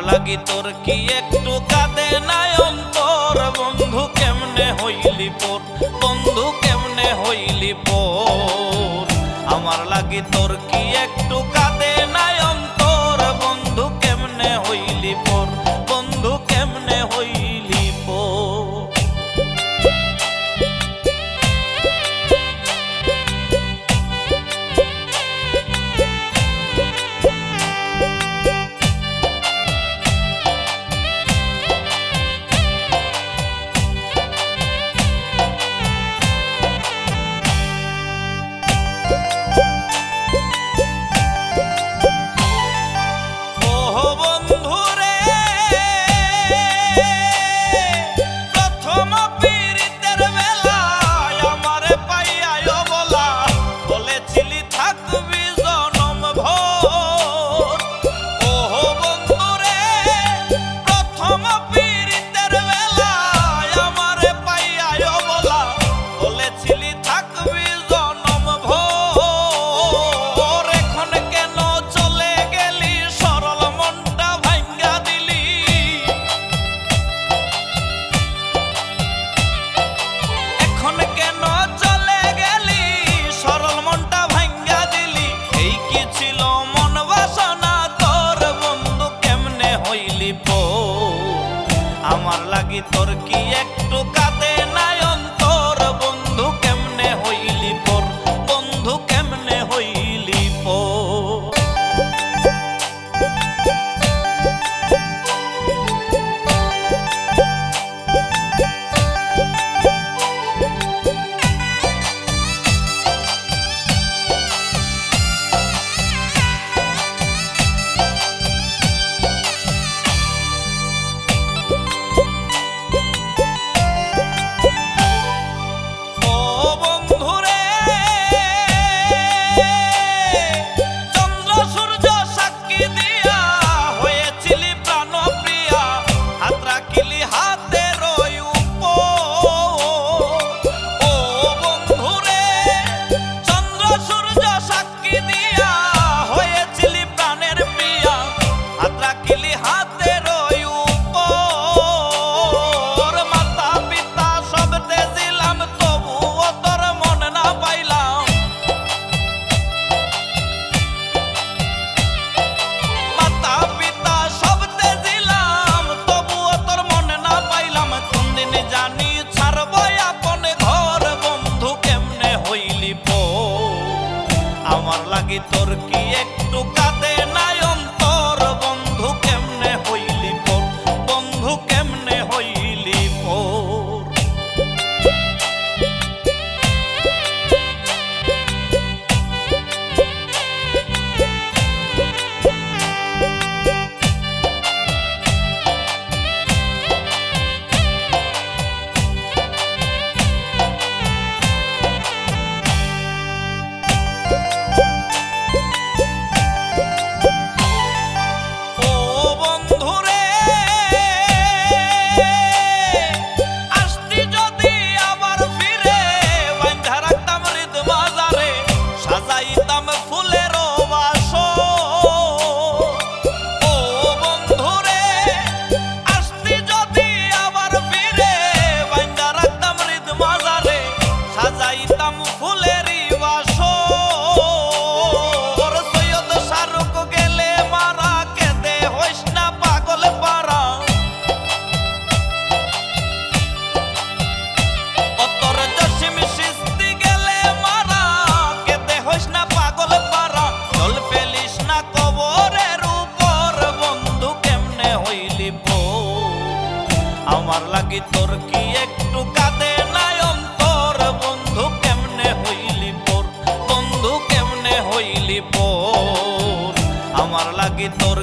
লাগি তোর কি একটু কাঁদে না অন্তর বন্ধু কেমনে হইলি পর বন্ধু কেমনে হইলি পর আমার লাগি তোর কি একটু কাঁদে না অন্তর বন্ধু কেমনে হইলি পর বন্ধু কেমনে হইলি পর আমার লাগি তোর কি একটু কাঁদে না অন্তর বন্ধু কেমনে হইলি পর বন্ধু কেমনে হইলি পর আমার লাগি তোর কি একটু কাঁদে না অন্তর বন্ধু কেমনে হইলি পর বন্ধু কেমনে হইলি পর আমার লাগি তোর কি একটু কাঁদে না অন্তর বন্ধু কেমনে হইলি পর বন্ধু কেমনে হইলি পর আমার লাগি তোর